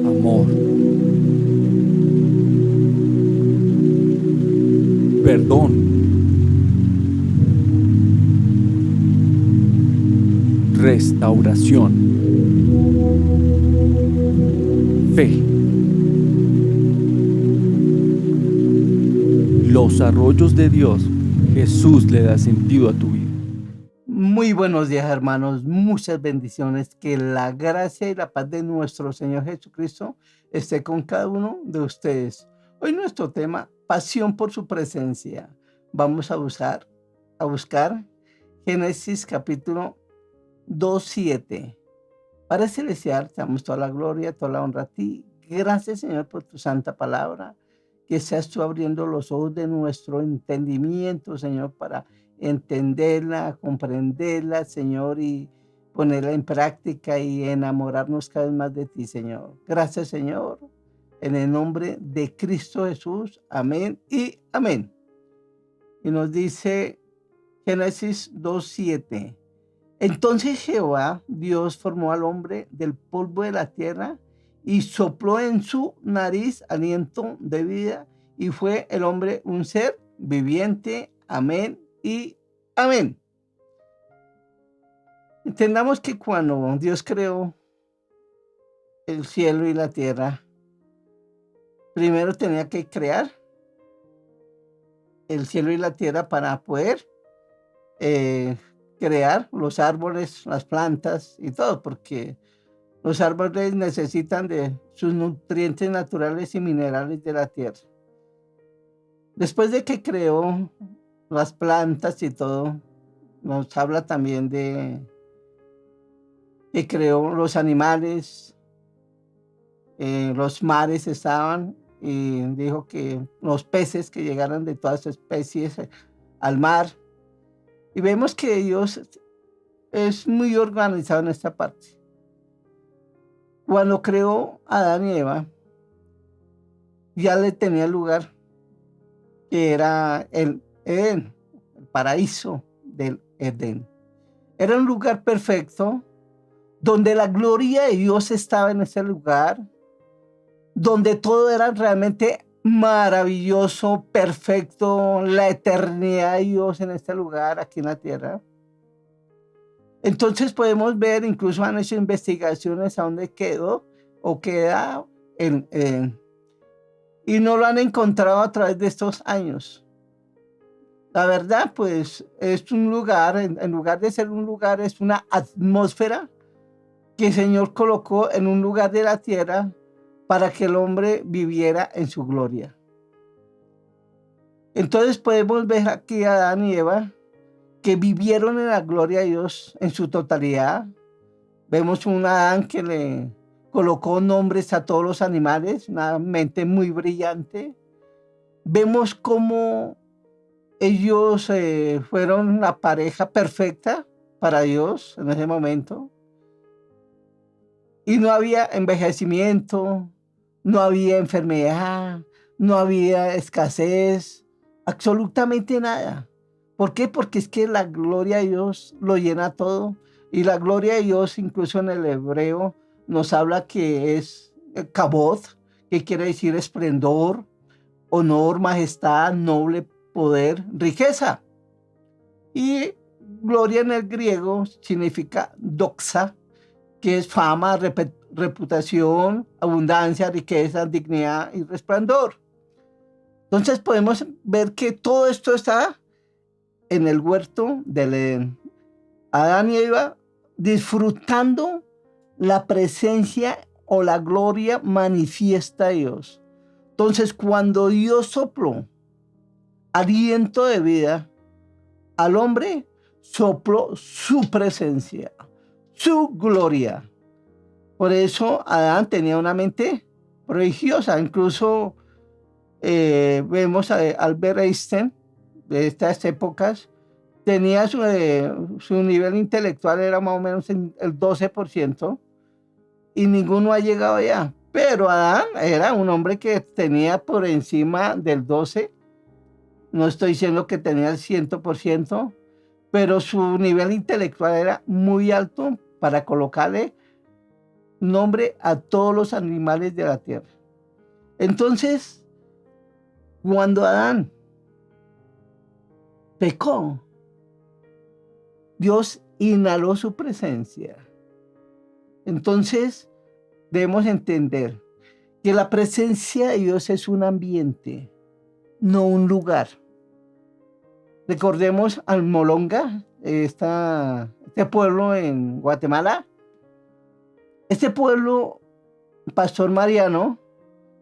amor, perdón, restauración, fe. Los arroyos de Dios, Jesús le da sentido a tu vida. Muy buenos días, hermanos. Muchas bendiciones. Que la gracia y la paz de nuestro Señor Jesucristo esté con cada uno de ustedes. Hoy nuestro tema, pasión por su presencia. Vamos a buscar Génesis capítulo 2:7. Para celestial, te damos toda la gloria, toda la honra a ti. Gracias, Señor, por tu santa palabra. Que seas tú abriendo los ojos de nuestro entendimiento, Señor, para entenderla, comprenderla, Señor, y ponerla en práctica y enamorarnos cada vez más de ti, Señor. Gracias, Señor. En el nombre de Cristo Jesús. Amén y amén. Y nos dice Génesis 2:7. Entonces Jehová, Dios, formó al hombre del polvo de la tierra y sopló en su nariz aliento de vida, y fue el hombre un ser viviente. Amén y amén. Entendamos que cuando Dios creó el cielo y la tierra, primero tenía que crear el cielo y la tierra para poder crear los árboles, las plantas y todo, porque los árboles necesitan de sus nutrientes naturales y minerales de la tierra. Después de que creó las plantas y todo, nos habla también de que creó los animales, los mares estaban, y dijo que los peces que llegaran de todas especies al mar. Y vemos que Dios es muy organizado en esta parte. Cuando creó a Adán y Eva, ya le tenía el lugar que era el Edén, el paraíso del Edén. Era un lugar perfecto, donde la gloria de Dios estaba en ese lugar, donde todo era realmente maravilloso, perfecto, la eternidad de Dios en este lugar, aquí en la tierra. Entonces podemos ver, incluso han hecho investigaciones a dónde quedó o queda y no lo han encontrado a través de estos años. La verdad, pues es un lugar, en lugar de ser un lugar, es una atmósfera que el Señor colocó en un lugar de la tierra para que el hombre viviera en su gloria. Entonces podemos ver aquí a Adán y Eva que vivieron en la gloria de Dios en su totalidad. Vemos un Adán que le colocó nombres a todos los animales, una mente muy brillante. Vemos cómo ellos fueron la pareja perfecta para Dios en ese momento. Y no había envejecimiento, no había enfermedad, no había escasez, absolutamente nada. ¿Por qué? Porque es que la gloria de Dios lo llena todo. Y la gloria de Dios, incluso en el hebreo, nos habla que es kabod, que quiere decir esplendor, honor, majestad, noble, poder, riqueza. Y gloria en el griego significa doxa, que es fama, reputación, abundancia, riqueza, dignidad y resplandor. Entonces podemos ver que todo esto está en el huerto del Edén. Adán y Eva disfrutando la presencia o la gloria manifiesta de Dios. Entonces, cuando Dios sopló aliento de vida al hombre, sopló su presencia, su gloria. Por eso Adán tenía una mente prodigiosa. Incluso vemos a Albert Einstein de estas épocas, tenía su nivel intelectual era más o menos el 12%, y ninguno ha llegado allá. Pero Adán era un hombre que tenía por encima del 12%. No estoy diciendo que tenía el 100%, pero su nivel intelectual era muy alto para colocarle nombre a todos los animales de la tierra. Entonces, cuando Adán pecó, Dios inhaló su presencia. Entonces, debemos entender que la presencia de Dios es un ambiente, no un lugar. Recordemos Almolonga, este pueblo en Guatemala. Este pueblo, Pastor Mariano,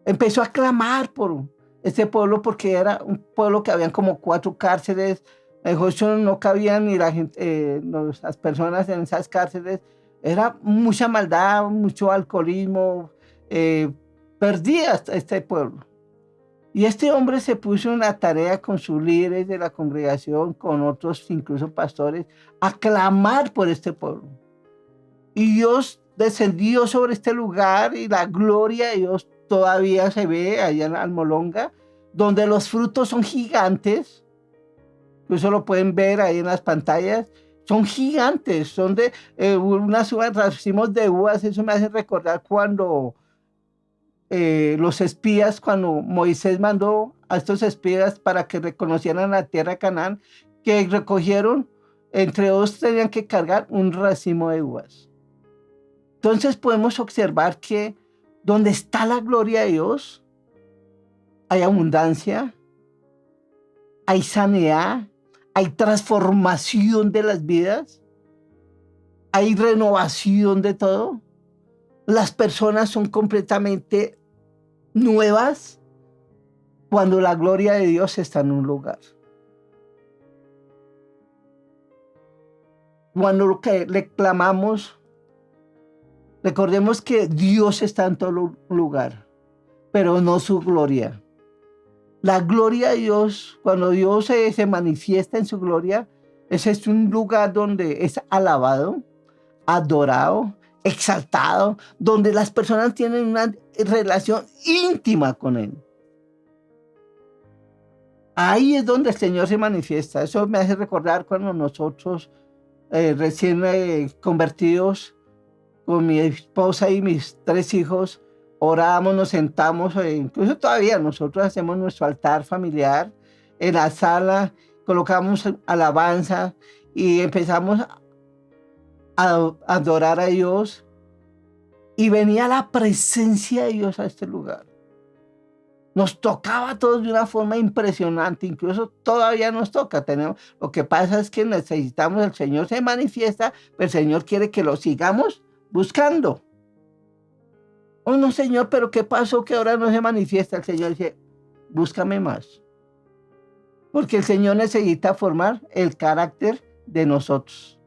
empezó a clamar por este pueblo porque era un pueblo que habían como 4 cárceles. Mejor no cabían ni la gente, las personas en esas cárceles. Era mucha maldad, mucho alcoholismo. Perdía este pueblo. Y este hombre se puso en la tarea con sus líderes de la congregación, con otros, incluso pastores, a clamar por este pueblo. Y Dios descendió sobre este lugar y la gloria de Dios todavía se ve allá en Almolonga, donde los frutos son gigantes. Incluso lo pueden ver ahí en las pantallas. Son gigantes, son de unas uvas, racimos de uvas. Eso me hace recordar cuando los espías, cuando Moisés mandó a estos espías para que reconocieran la tierra de Canaán, que recogieron, entre dos tenían que cargar un racimo de uvas. Entonces podemos observar que donde está la gloria de Dios, hay abundancia, hay sanidad, hay transformación de las vidas, hay renovación de todo. Las personas son completamente nuevas cuando la gloria de Dios está en un lugar. Cuando lo que le clamamos, recordemos que Dios está en todo lugar, pero no su gloria. La gloria de Dios, cuando Dios se manifiesta en su gloria, ese es un lugar donde es alabado, adorado, exaltado, donde las personas tienen una relación íntima con Él. Ahí es donde el Señor se manifiesta. Eso me hace recordar cuando nosotros, recién convertidos, con mi esposa y mis 3 hijos, oramos, nos sentamos, incluso todavía nosotros hacemos nuestro altar familiar en la sala, colocamos alabanza y empezamos a adorar a Dios, y venía la presencia de Dios a este lugar. Nos tocaba a todos de una forma impresionante, incluso todavía nos toca. Lo que pasa es que necesitamos, el Señor se manifiesta, pero el Señor quiere que lo sigamos buscando. Oh, no, Señor, pero ¿qué pasó que ahora no se manifiesta? El Señor dice, búscame más. Porque el Señor necesita formar el carácter de nosotros.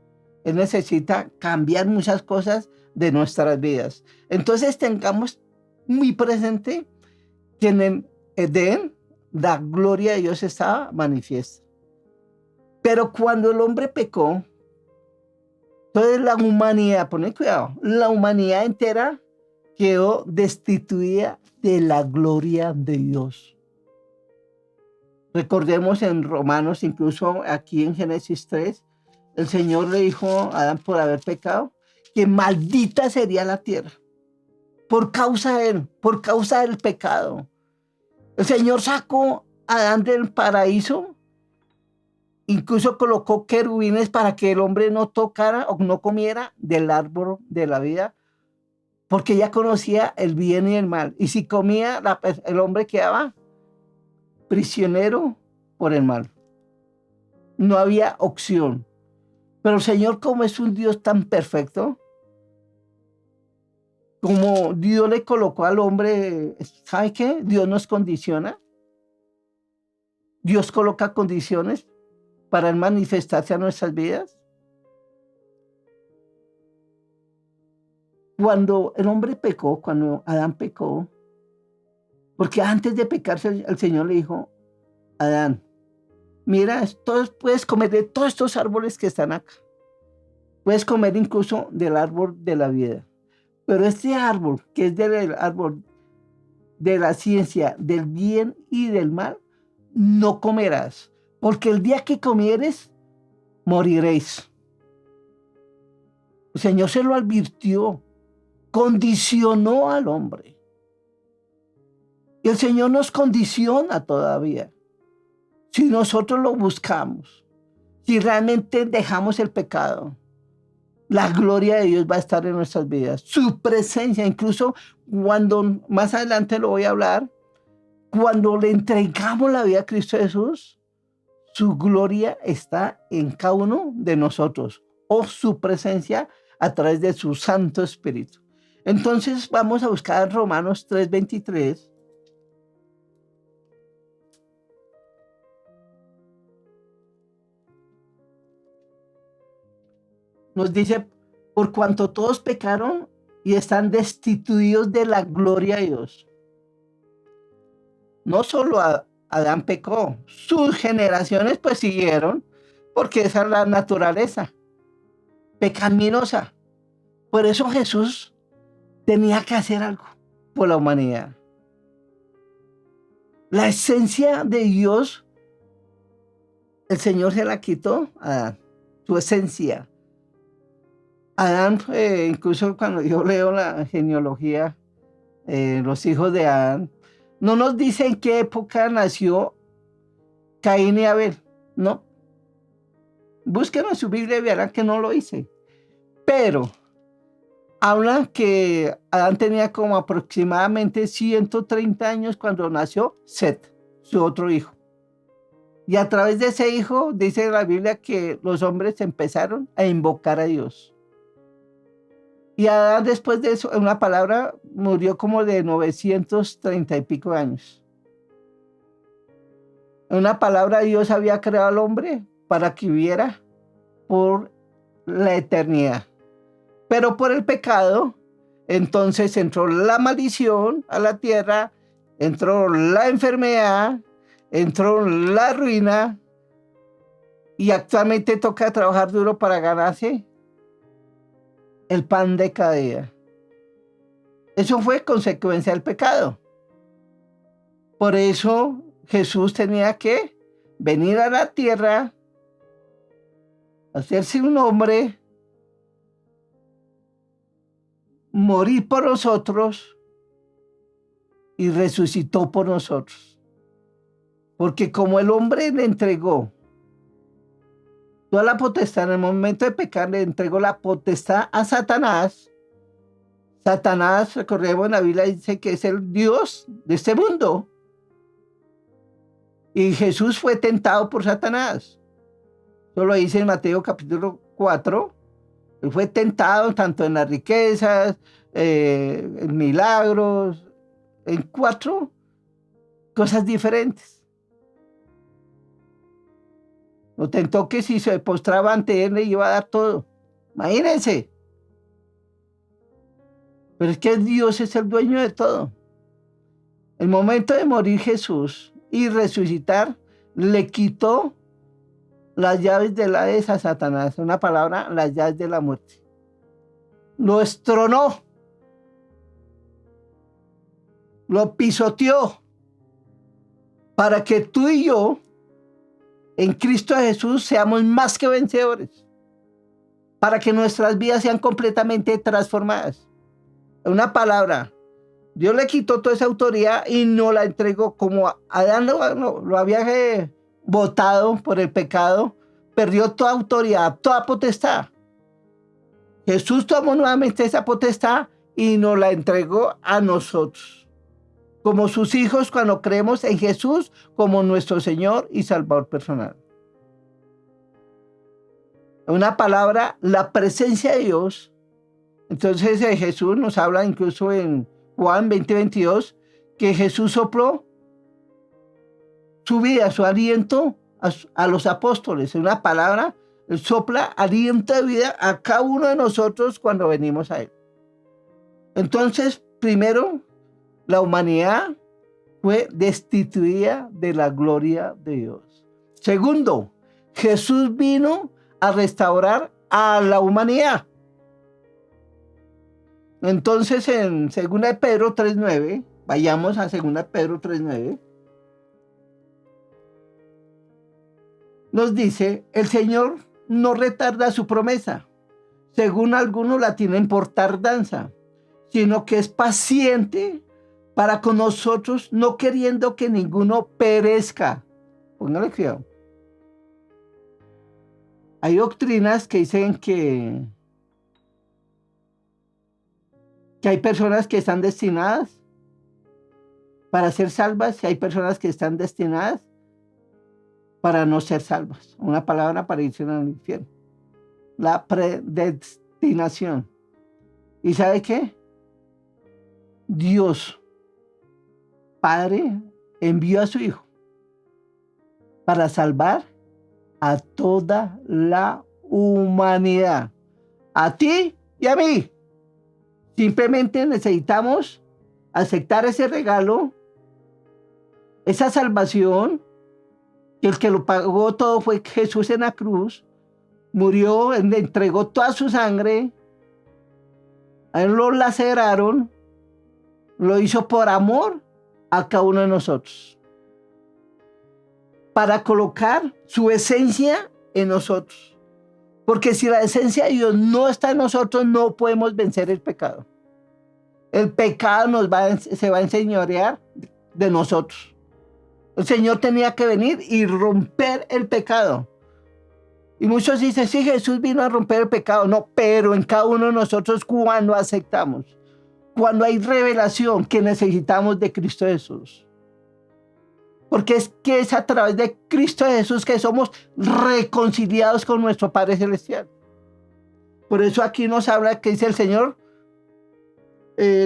Él necesita cambiar muchas cosas de nuestras vidas. Entonces tengamos muy presente que en el Edén la gloria de Dios estaba manifiesta. Pero cuando el hombre pecó, toda la humanidad, ponen cuidado, la humanidad entera quedó destituida de la gloria de Dios. Recordemos en Romanos, incluso aquí en Génesis 3, el Señor le dijo a Adán por haber pecado que maldita sería la tierra por causa de él, por causa del pecado. El Señor sacó a Adán del paraíso, incluso colocó querubines para que el hombre no tocara o no comiera del árbol de la vida, porque ya conocía el bien y el mal. Y si comía, el hombre quedaba prisionero por el mal. No había opción. Pero el Señor, como es un Dios tan perfecto, como Dios le colocó al hombre, ¿sabe qué? Dios nos condiciona. Dios coloca condiciones para manifestarse a nuestras vidas. Cuando el hombre pecó, cuando Adán pecó, porque antes de pecarse el Señor le dijo, Adán, mira, puedes comer de todos estos árboles que están acá. Puedes comer incluso del árbol de la vida. Pero este árbol, que es del árbol de la ciencia del bien y del mal, no comerás, porque el día que comieres, moriréis. El Señor se lo advirtió condicionó al hombre. Y el Señor nos condiciona todavía. Si nosotros lo buscamos, si realmente dejamos el pecado, la gloria de Dios va a estar en nuestras vidas. Su presencia, incluso cuando, más adelante lo voy a hablar, cuando le entregamos la vida a Cristo Jesús, su gloria está en cada uno de nosotros, o su presencia a través de su Santo Espíritu. Entonces vamos a buscar Romanos 3:23. Nos dice, por cuanto todos pecaron y están destituidos de la gloria de Dios. No solo Adán pecó, sus generaciones pues siguieron, porque esa es la naturaleza pecaminosa. Por eso Jesús tenía que hacer algo por la humanidad. La esencia de Dios, el Señor se la quitó a Adán, su esencia. Adán, incluso cuando yo leo la genealogía, los hijos de Adán, no nos dice en qué época nació Caín y Abel, no. Búsquenlo en su Biblia y verán que no lo hice. Pero habla que Adán tenía como aproximadamente 130 años cuando nació Set, su otro hijo. Y a través de ese hijo, dice la Biblia que los hombres empezaron a invocar a Dios. Y Adán, después de eso, en una palabra, murió como de 930 y pico años. En una palabra, Dios había creado al hombre para que viviera por la eternidad. Pero por el pecado, entonces entró la maldición a la tierra, entró la enfermedad, entró la ruina, y actualmente toca trabajar duro para ganarse el pan de cada día. Eso fue consecuencia del pecado. Por eso Jesús tenía que venir a la tierra, hacerse un hombre, morir por nosotros y resucitó por nosotros. Porque como el hombre le entregó toda la potestad, en el momento de pecar le entregó la potestad a Satanás. Satanás, recordemos en la Biblia, dice que es el Dios de este mundo. Y Jesús fue tentado por Satanás. Eso lo dice en Mateo capítulo 4. Él fue tentado tanto en las riquezas, en milagros, en 4 cosas diferentes. Lo tentó que si se postraba ante él le iba a dar todo. Imagínense. Pero es que Dios es el dueño de todo. El momento de morir Jesús y resucitar, le quitó las llaves del Hades a Satanás. Una palabra, las llaves de la muerte. Lo destronó. Lo pisoteó. Para que tú y yo, en Cristo Jesús, seamos más que vencedores. Para que nuestras vidas sean completamente transformadas. Una palabra, Dios le quitó toda esa autoridad y no la entregó. Como Adán lo había botado por el pecado, perdió toda autoridad, toda potestad. Jesús tomó nuevamente esa potestad y nos la entregó a nosotros, como sus hijos, cuando creemos en Jesús como nuestro Señor y Salvador personal. Una palabra, la presencia de Dios. Entonces Jesús nos habla incluso en Juan 20:22, que Jesús sopló su vida, su aliento a los apóstoles. En una palabra, Él sopla aliento de vida a cada uno de nosotros cuando venimos a Él. Entonces, primero, la humanidad fue destituida de la gloria de Dios. Segundo, Jesús vino a restaurar a la humanidad. Entonces, en 2 de Pedro 3:9, vayamos a 2 de Pedro 3:9, nos dice, el Señor no retarda su promesa, según algunos la tienen por tardanza, sino que es paciente para con nosotros, no queriendo que ninguno perezca. Póngale cuidado. Hay doctrinas que dicen que hay personas que están destinadas para ser salvas y hay personas que están destinadas para no ser salvas. Una palabra para irse al infierno. La predestinación. ¿Y sabe qué? Dios, Padre, envió a su Hijo para salvar a toda la humanidad. A ti y a mí. Simplemente necesitamos aceptar ese regalo, esa salvación, que el que lo pagó todo fue Jesús en la cruz, murió, le entregó toda su sangre, a él lo laceraron, lo hizo por amor a cada uno de nosotros, para colocar su esencia en nosotros. Porque si la esencia de Dios no está en nosotros, no podemos vencer el pecado. El pecado se va a enseñorear de nosotros. El Señor tenía que venir y romper el pecado. Y muchos dicen, sí, Jesús vino a romper el pecado. No, pero en cada uno de nosotros cuando aceptamos, cuando hay revelación que necesitamos de Cristo Jesús. Porque es que es a través de Cristo Jesús que somos reconciliados con nuestro Padre Celestial. Por eso aquí nos habla que dice el Señor,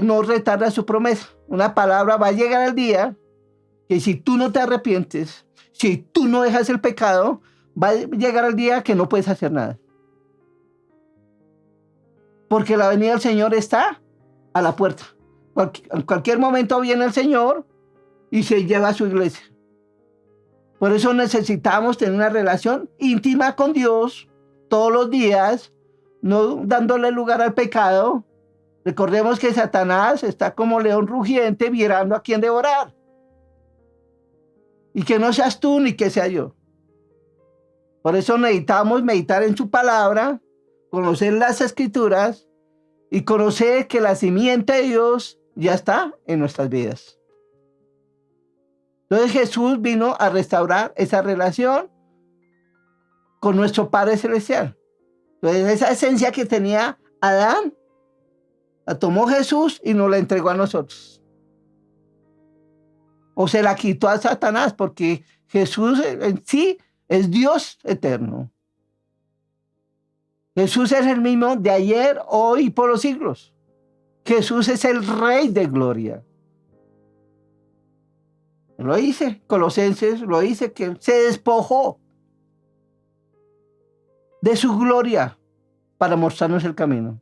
no retarda su promesa. Una palabra, va a llegar el día que si tú no te arrepientes, si tú no dejas el pecado, va a llegar el día que no puedes hacer nada. Porque la venida del Señor está a la puerta. En cualquier momento viene el Señor y se lleva a su iglesia. Por eso necesitamos tener una relación íntima con Dios todos los días, no dándole lugar al pecado. Recordemos que Satanás está como león rugiente mirando a quién devorar. Y que no seas tú ni que sea yo. Por eso necesitamos meditar en su palabra, conocer las escrituras y conocer que la simiente de Dios ya está en nuestras vidas. Entonces Jesús vino a restaurar esa relación con nuestro Padre Celestial. Entonces esa esencia que tenía Adán, la tomó Jesús y nos la entregó a nosotros. O se la quitó a Satanás, porque Jesús en sí es Dios eterno. Jesús es el mismo de ayer, hoy y por los siglos. Jesús es el Rey de gloria. Lo dice, Colosenses lo dice, que se despojó de su gloria para mostrarnos el camino,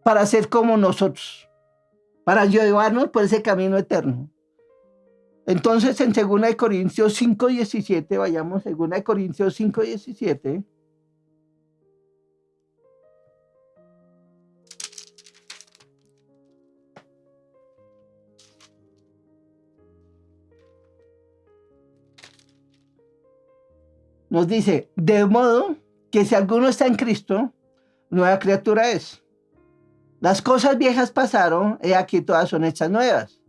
para ser como nosotros, para llevarnos por ese camino eterno. Entonces en 2 Corintios 5:17, vayamos, 2 Corintios 5:17. Nos dice, de modo que si alguno está en Cristo, nueva criatura es. Las cosas viejas pasaron, y aquí todas son hechas nuevas.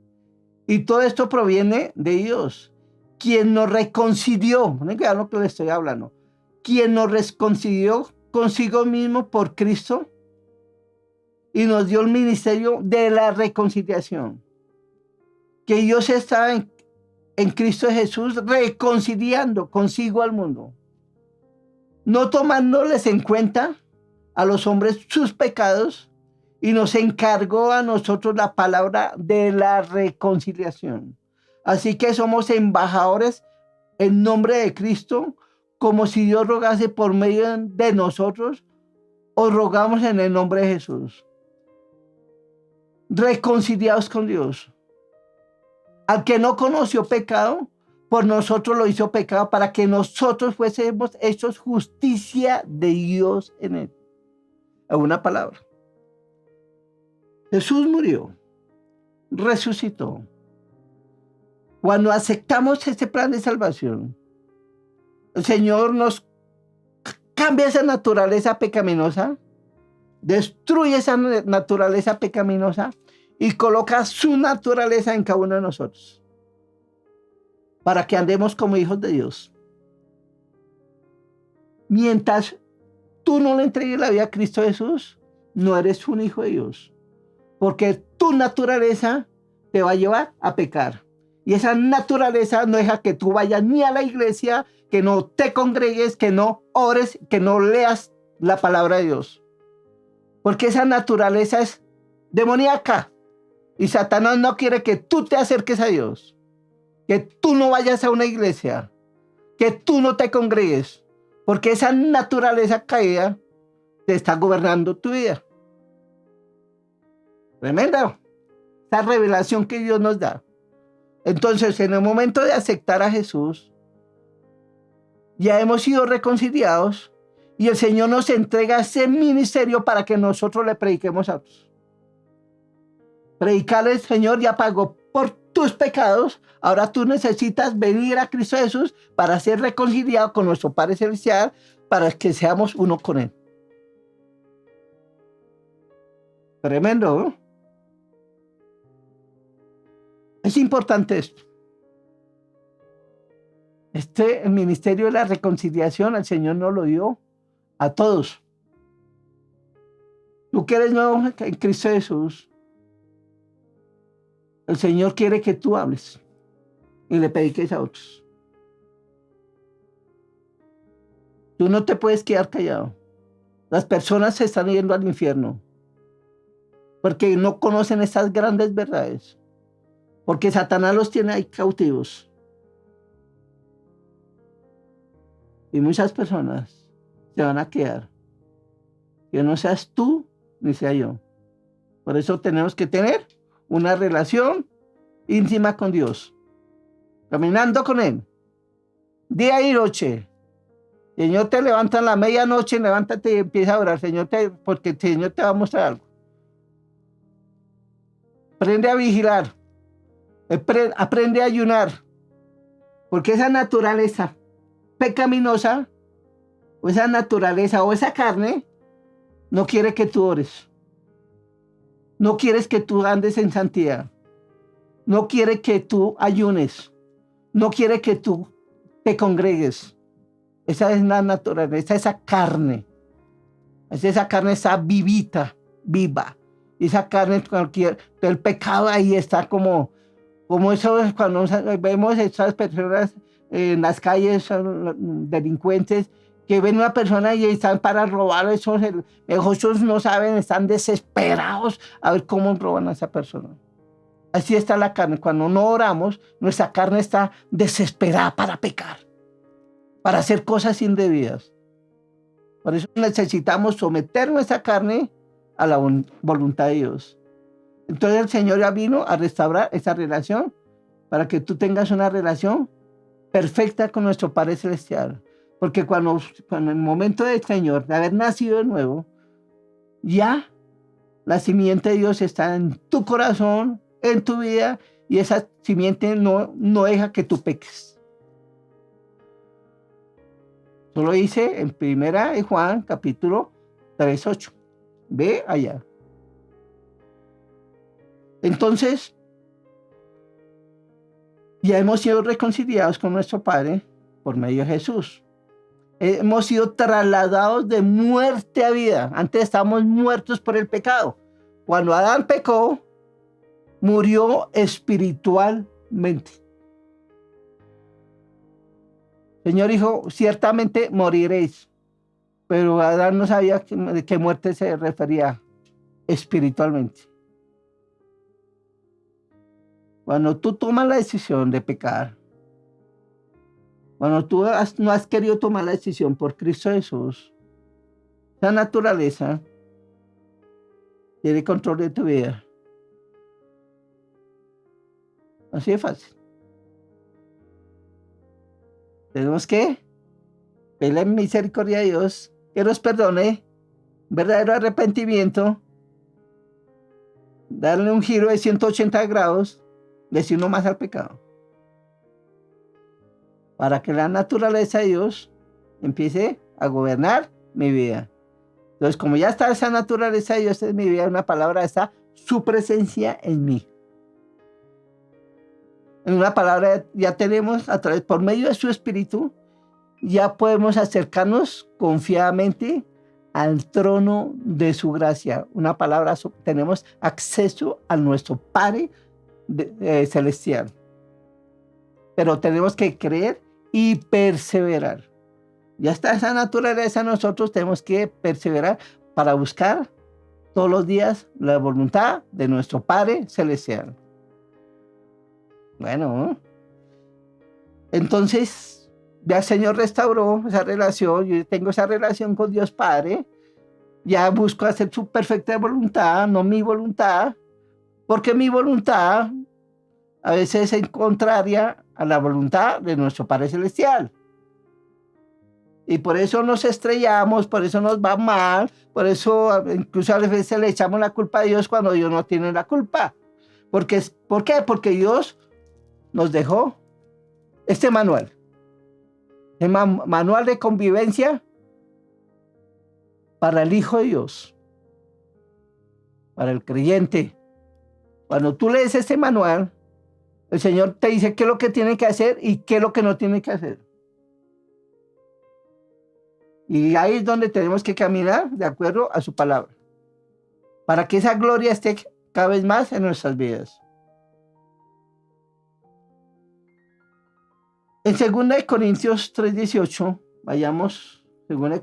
Y todo esto proviene de Dios, quien nos reconcilió. Miren lo que le estoy hablando. Quien nos reconcilió consigo mismo por Cristo y nos dio el ministerio de la reconciliación. Que Dios estaba en Cristo Jesús reconciliando consigo al mundo, no tomándoles en cuenta a los hombres sus pecados, y nos encargó a nosotros la palabra de la reconciliación. Así que somos embajadores en nombre de Cristo, como si Dios rogase por medio de nosotros, os rogamos en el nombre de Jesús. Reconciliados con Dios. Al que no conoció pecado, por nosotros lo hizo pecado para que nosotros fuésemos hechos justicia de Dios en él. Una palabra. Jesús murió, resucitó. Cuando aceptamos este plan de salvación, el Señor nos cambia esa naturaleza pecaminosa destruye esa naturaleza pecaminosa y coloca su naturaleza en cada uno de nosotros, para que andemos como hijos de Dios. Mientras tú no le entregues la vida a Cristo Jesús, no eres un hijo de Dios, porque tu naturaleza te va a llevar a pecar. Y esa naturaleza no deja que tú vayas ni a la iglesia, que no te congregues, que no ores, que no leas la palabra de Dios. Porque esa naturaleza es demoníaca. Y Satanás no quiere que tú te acerques a Dios, que tú no vayas a una iglesia, que tú no te congregues, porque esa naturaleza caída te está gobernando tu vida. Tremendo. Esa revelación que Dios nos da. Entonces, en el momento de aceptar a Jesús, ya hemos sido reconciliados y el Señor nos entrega ese ministerio para que nosotros le prediquemos a otros. Predicarle al Señor ya pagó por tus pecados. Ahora tú necesitas venir a Cristo Jesús para ser reconciliado con nuestro Padre Celestial, para que seamos uno con Él. Tremendo, ¿no? Es importante esto. El ministerio de la reconciliación, el Señor nos lo dio a todos. Tú que eres nuevo en Cristo Jesús, el Señor quiere que tú hables y le prediques a otros. Tú no te puedes quedar callado. Las personas se están yendo al infierno porque no conocen estas grandes verdades. Porque Satanás los tiene ahí cautivos. Y muchas personas se van a quedar. Que no seas tú ni sea yo. Por eso tenemos que tener una relación íntima con Dios. Caminando con Él. Día y noche. Señor, te levanta a la medianoche, levántate y empieza a orar. Porque el Señor te va a mostrar algo. Aprende a vigilar. Aprende a ayunar, porque esa naturaleza pecaminosa, o esa naturaleza, o esa carne, no quiere que tú ores. No quieres que tú andes en santidad. No quiere que tú ayunes. No quiere que tú te congregues. Esa es la naturaleza, esa carne. Esa carne está vivita, viva. Esa carne, el pecado ahí está como eso es cuando vemos a estas personas en las calles, delincuentes, que ven a una persona y están para robar, esos no saben, están desesperados a ver cómo roban a esa persona. Así está la carne. Cuando no oramos, nuestra carne está desesperada para pecar, para hacer cosas indebidas. Por eso necesitamos someter nuestra carne a la voluntad de Dios. Entonces el Señor ya vino a restaurar esa relación para que tú tengas una relación perfecta con nuestro Padre Celestial. Porque cuando en el momento del Señor, de haber nacido de nuevo, ya la simiente de Dios está en tu corazón, en tu vida, y esa simiente no deja que tú peques. Eso lo dice en 1 de Juan, capítulo 3:8. Ve allá. Entonces, ya hemos sido reconciliados con nuestro Padre por medio de Jesús. Hemos sido trasladados de muerte a vida. Antes estábamos muertos por el pecado. Cuando Adán pecó, murió espiritualmente. El Señor dijo, ciertamente moriréis. Pero Adán no sabía de qué muerte se refería espiritualmente. Cuando tú tomas la decisión de pecar, cuando tú no has querido tomar la decisión por Cristo Jesús, esa naturaleza tiene control de tu vida. Así de fácil. Tenemos que pedirle misericordia a Dios, que nos perdone, verdadero arrepentimiento, darle un giro de 180 grados, decir no más al pecado, para que la naturaleza de Dios empiece a gobernar mi vida. Entonces, como ya está esa naturaleza de Dios en mi vida, una palabra está su presencia en mí. En una palabra ya tenemos, por medio de su Espíritu, ya podemos acercarnos confiadamente al trono de su gracia. Una palabra, tenemos acceso a nuestro Padre celestial. Pero tenemos que creer y perseverar. Ya está esa naturaleza, nosotros tenemos que perseverar para buscar todos los días la voluntad de nuestro Padre celestial. Bueno, entonces ya el Señor restauró esa relación, yo tengo esa relación con Dios Padre, ya busco hacer su perfecta voluntad, no mi voluntad, porque mi voluntad a veces es contraria a la voluntad de nuestro Padre Celestial. Y por eso nos estrellamos, por eso nos va mal, por eso incluso a veces le echamos la culpa a Dios cuando Dios no tiene la culpa. ¿Por qué? Porque Dios nos dejó este manual. El manual de convivencia para el Hijo de Dios, para el creyente. Cuando tú lees este manual, el Señor te dice qué es lo que tiene que hacer y qué es lo que no tiene que hacer. Y ahí es donde tenemos que caminar de acuerdo a su palabra, para que esa gloria esté cada vez más en nuestras vidas. En 2 Corintios 3:18, vayamos, 2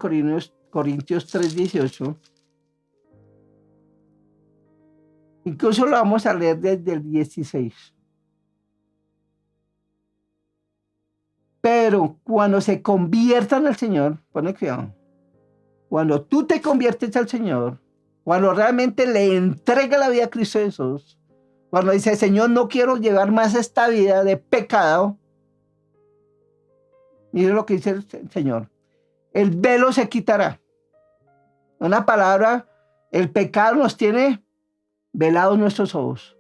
Corintios 3:18. Incluso lo vamos a leer desde el 16. Pero cuando se conviertan al Señor, pone cuidado, cuando tú te conviertes al Señor, cuando realmente le entregas la vida a Cristo Jesús, cuando dice, Señor, no quiero llevar más esta vida de pecado, mire lo que dice el Señor, el velo se quitará. Una palabra, el pecado nos tiene velados nuestros ojos,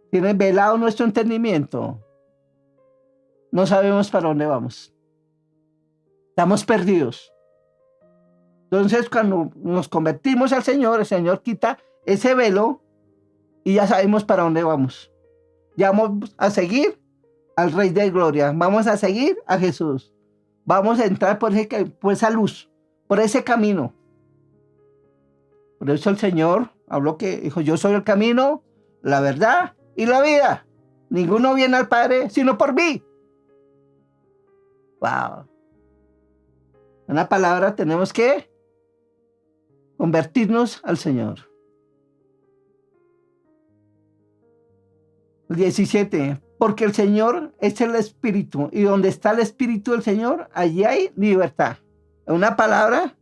tiene velado nuestro entendimiento. No sabemos para dónde vamos. Estamos perdidos. Entonces, cuando nos convertimos al Señor, el Señor quita ese velo y ya sabemos para dónde vamos. Ya vamos a seguir al Rey de Gloria. Vamos a seguir a Jesús. Vamos a entrar por esa luz, por ese camino. Por eso el Señor habló que dijo, yo soy el camino, la verdad y la vida. Ninguno viene al Padre sino por mí. Wow. Una palabra, tenemos que convertirnos al Señor. 17. Porque el Señor es el Espíritu, y donde está el Espíritu del Señor, allí hay libertad. Una palabra,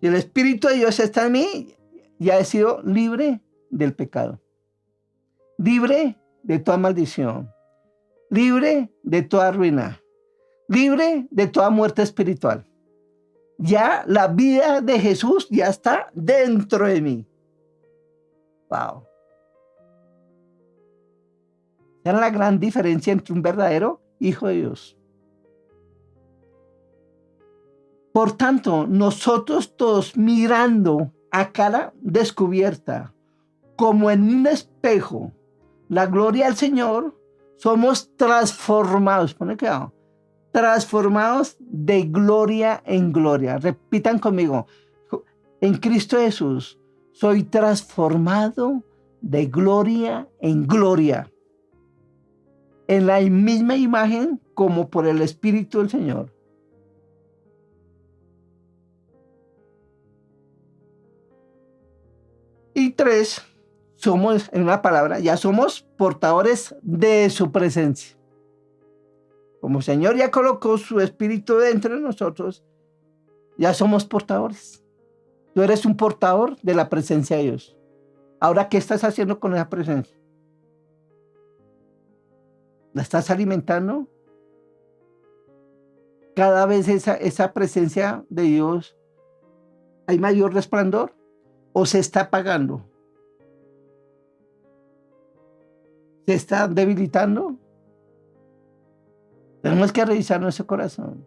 si el Espíritu de Dios está en mí, ya he sido libre del pecado, libre de toda maldición, libre de toda ruina, libre de toda muerte espiritual. Ya la vida de Jesús ya está dentro de mí. Wow. Esa es la gran diferencia entre un verdadero hijo de Dios. Por tanto, nosotros todos mirando a cara descubierta, como en un espejo, la gloria del Señor, somos transformados. Pone cuidado. Transformados de gloria en gloria. Repitan conmigo. En Cristo Jesús soy transformado de gloria en gloria. En la misma imagen como por el Espíritu del Señor. Y 3, somos, en una palabra, ya somos portadores de su presencia. Como el Señor ya colocó su Espíritu dentro de nosotros, ya somos portadores. Tú eres un portador de la presencia de Dios. Ahora, ¿qué estás haciendo con esa presencia? ¿La estás alimentando? Cada vez esa presencia de Dios, ¿hay mayor resplandor o se está apagando? ¿Se está debilitando? Tenemos que revisar nuestro corazón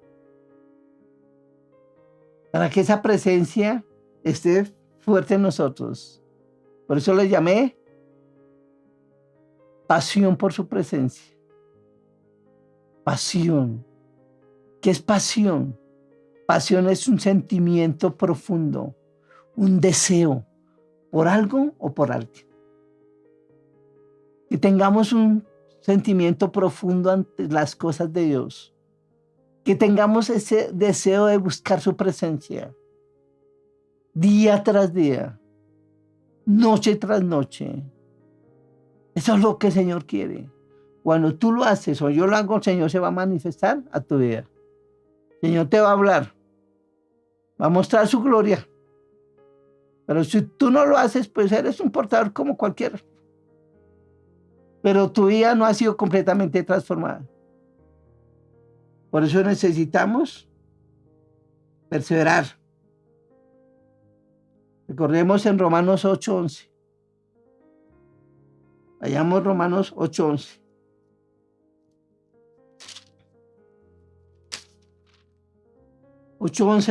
para que esa presencia esté fuerte en nosotros. Por eso le llamé pasión por su presencia. Pasión. ¿Qué es pasión? Pasión es un sentimiento profundo, un deseo por algo o por alguien. Que tengamos un sentimiento profundo ante las cosas de Dios. Que tengamos ese deseo de buscar su presencia. Día tras día. Noche tras noche. Eso es lo que el Señor quiere. Cuando tú lo haces o yo lo hago, el Señor se va a manifestar a tu vida. El Señor te va a hablar. Va a mostrar su gloria. Pero si tú no lo haces, pues eres un portador como cualquiera. Pero tu vida no ha sido completamente transformada. Por eso necesitamos perseverar. Recordemos en Romanos 8:11. Vayamos Romanos 8:11.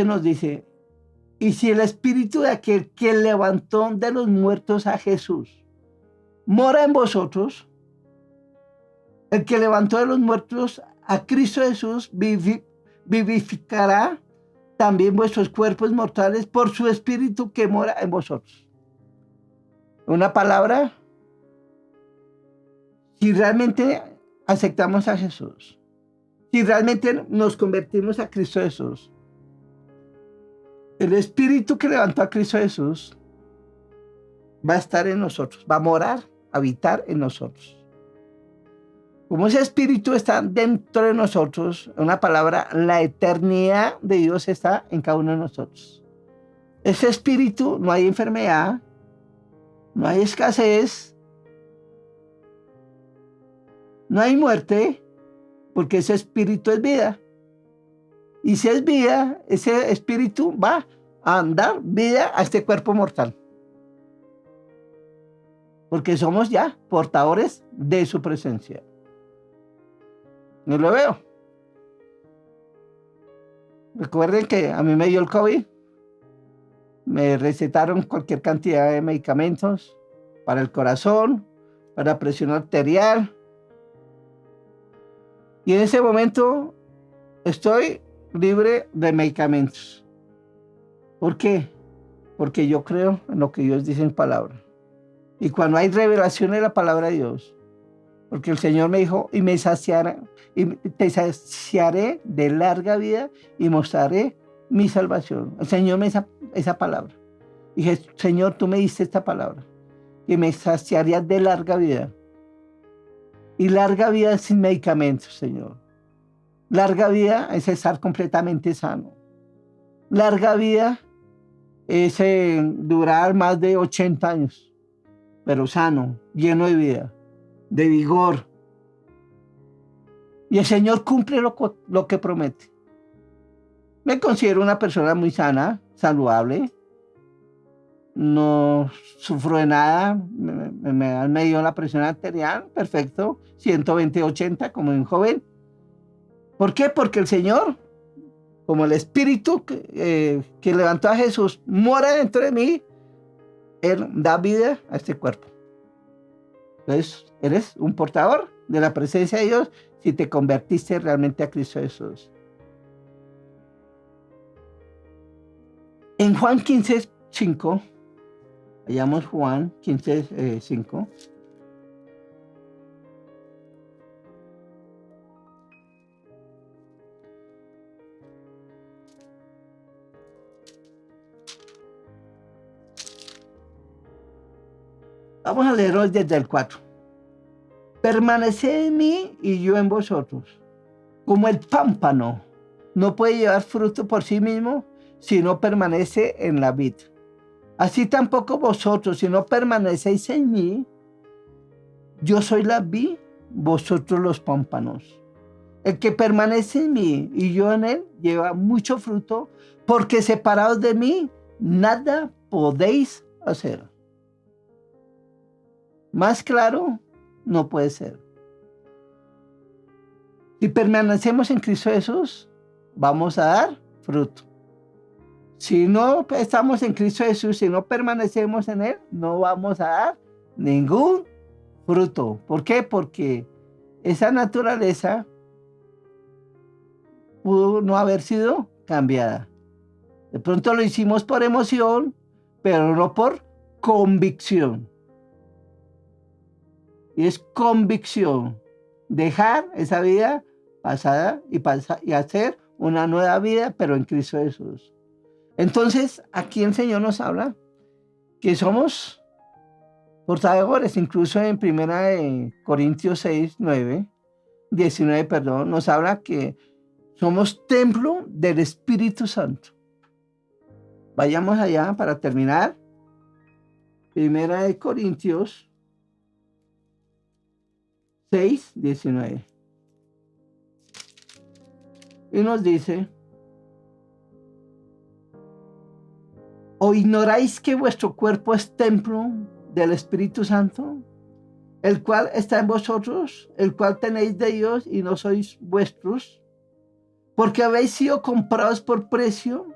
Nos dice, y si el espíritu de aquel que levantó de los muertos a Jesús mora en vosotros, el que levantó de los muertos a Cristo Jesús vivificará también vuestros cuerpos mortales por su espíritu que mora en vosotros. Una palabra, si realmente aceptamos a Jesús, si realmente nos convertimos a Cristo Jesús, el espíritu que levantó a Cristo Jesús va a estar en nosotros, va a morar, habitar en nosotros. Como ese espíritu está dentro de nosotros, una palabra, la eternidad de Dios está en cada uno de nosotros. Ese espíritu, no hay enfermedad, no hay escasez, no hay muerte, porque ese espíritu es vida. Y si es vida, ese espíritu va a dar vida a este cuerpo mortal. Porque somos ya portadores de su presencia. No lo veo. Recuerden que a mí me dio el COVID. Me recetaron cualquier cantidad de medicamentos para el corazón, para presión arterial. Y en ese momento estoy libre de medicamentos. ¿Por qué? Porque yo creo en lo que Dios dice en palabra. Y cuando hay revelación de la palabra de Dios, porque el Señor me dijo, y te saciaré de larga vida y mostraré mi salvación. El Señor me dio esa palabra. Y dije, Señor, tú me diste esta palabra, que me saciarías de larga vida. Y larga vida es sin medicamentos, Señor. Larga vida es estar completamente sano. Larga vida es durar más de 80 años, pero sano, lleno de vida, de vigor. Y el Señor cumple lo que promete. Me considero una persona muy sana, saludable. No sufro de nada. Me han medido la presión arterial, perfecto. 120/80 como un joven. ¿Por qué? Porque el Señor, como el Espíritu que levantó a Jesús, mora dentro de mí. Él da vida a este cuerpo. Entonces, eres un portador de la presencia de Dios si te convertiste realmente a Cristo Jesús. En Juan 15:5, hallamos Juan 15:5. Vamos a leer hoy desde el 4. Permaneced en mí y yo en vosotros. Como el pámpano no puede llevar fruto por sí mismo si no permanece en la vid. Así tampoco vosotros, si no permanecéis en mí. Yo soy la vid, vosotros los pámpanos. El que permanece en mí y yo en él lleva mucho fruto, porque separados de mí nada podéis hacer. Más claro no puede ser. Si permanecemos en Cristo Jesús, vamos a dar fruto. Si no estamos en Cristo Jesús, si no permanecemos en Él, no vamos a dar ningún fruto. ¿Por qué? Porque esa naturaleza pudo no haber sido cambiada. De pronto lo hicimos por emoción, pero no por convicción. Y es convicción. Dejar esa vida pasada y hacer una nueva vida, pero en Cristo Jesús. Entonces, aquí el Señor nos habla que somos portadores, incluso en 1 Corintios 6, 9, 19, perdón, nos habla que somos templo del Espíritu Santo. Vayamos allá para terminar. 1 Corintios 6, 19. Y nos dice: ¿o ignoráis que vuestro cuerpo es templo del Espíritu Santo, el cual está en vosotros, el cual tenéis de Dios y no sois vuestros? Porque habéis sido comprados por precio.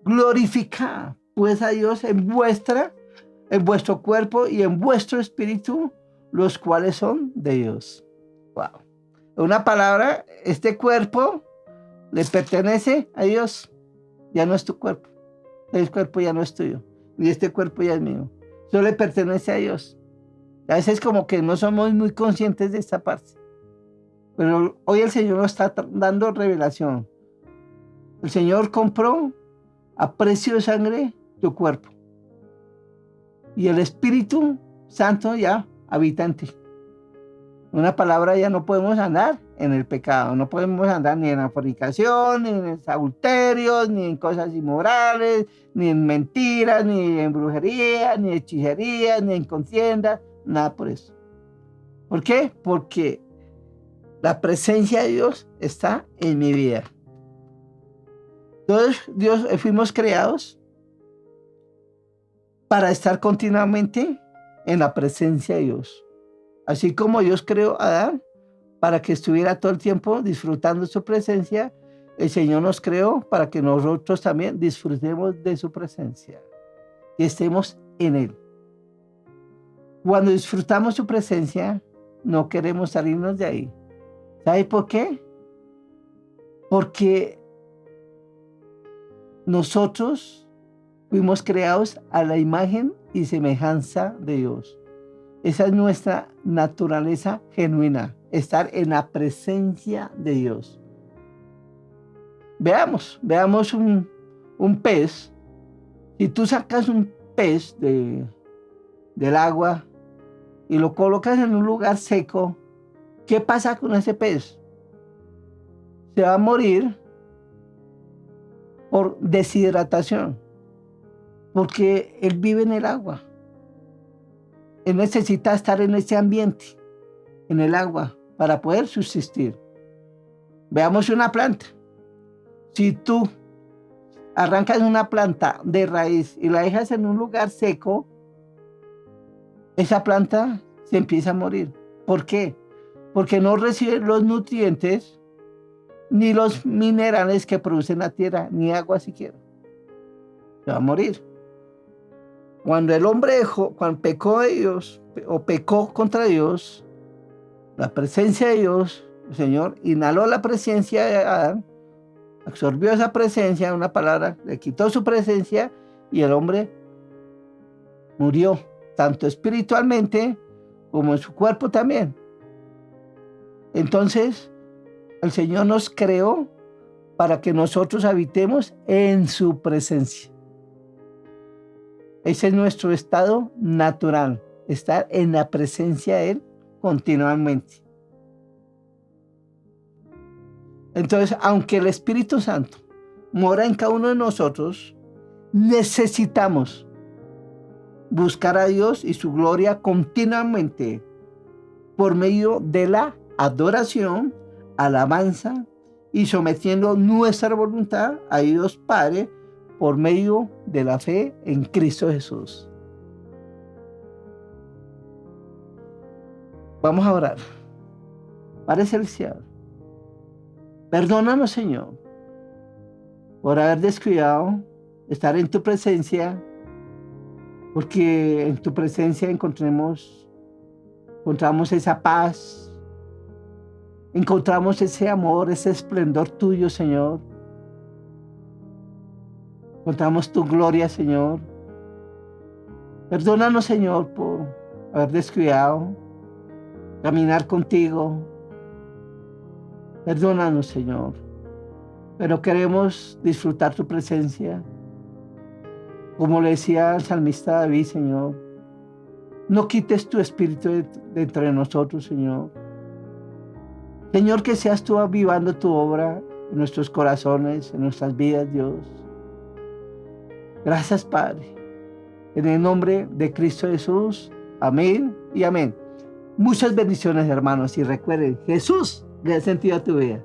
Glorificad pues a Dios en vuestro cuerpo y en vuestro espíritu, los cuales son de Dios. Wow. En una palabra, este cuerpo le pertenece a Dios. Ya no es tu cuerpo. El cuerpo ya no es tuyo. Y este cuerpo ya es mío. Solo le pertenece a Dios. A veces como que no somos muy conscientes de esta parte. Pero hoy el Señor nos está dando revelación. El Señor compró a precio de sangre tu cuerpo. Y el Espíritu Santo ya habita en ti. Una palabra, ya no podemos andar en el pecado. No podemos andar ni en la fornicación, ni en adulterios, ni en cosas inmorales, ni en mentiras, ni en brujería, ni en hechicería, ni en contiendas. Nada por eso. ¿Por qué? Porque la presencia de Dios está en mi vida. Todos fuimos creados para estar continuamente en la presencia de Dios. Así como Dios creó a Adán para que estuviera todo el tiempo disfrutando de su presencia, el Señor nos creó para que nosotros también disfrutemos de su presencia y estemos en Él. Cuando disfrutamos su presencia, no queremos salirnos de ahí. ¿Sabe por qué? Porque nosotros fuimos creados a la imagen y semejanza de Dios. Esa es nuestra naturaleza genuina, estar en la presencia de Dios. Veamos un pez. Si tú sacas un pez del agua y lo colocas en un lugar seco, ¿qué pasa con ese pez? Se va a morir por deshidratación, porque él vive en el agua. Él necesita estar en ese ambiente, en el agua, para poder subsistir. Veamos una planta. Si tú arrancas una planta de raíz y la dejas en un lugar seco, esa planta se empieza a morir. ¿Por qué? Porque no recibe los nutrientes ni los minerales que produce la tierra, ni agua siquiera. Se va a morir. Cuando el hombre cuando pecó de Dios, o pecó contra Dios, la presencia de Dios, el Señor inhaló la presencia de Adán, absorbió esa presencia, una palabra, le quitó su presencia y el hombre murió, tanto espiritualmente como en su cuerpo también. Entonces, el Señor nos creó para que nosotros habitemos en su presencia. Ese es nuestro estado natural, estar en la presencia de Él continuamente. Entonces, aunque el Espíritu Santo mora en cada uno de nosotros, necesitamos buscar a Dios y su gloria continuamente por medio de la adoración, alabanza y sometiendo nuestra voluntad a Dios Padre por medio de la fe en Cristo Jesús. Vamos a orar. Padre Celestial, perdónanos, Señor, por haber descuidado estar en tu presencia, porque en tu presencia encontramos esa paz, encontramos ese amor, ese esplendor tuyo, Señor. Encontramos tu gloria, Señor. Perdónanos, Señor, por haber descuidado caminar contigo. Perdónanos, Señor. Pero queremos disfrutar tu presencia. Como le decía el salmista David, Señor, no quites tu espíritu de entre nosotros, Señor. Señor, que seas tú avivando tu obra en nuestros corazones, en nuestras vidas, Dios. Gracias, Padre. En el nombre de Cristo Jesús. Amén y amén. Muchas bendiciones, hermanos. Y recuerden, Jesús le da sentido a tu vida.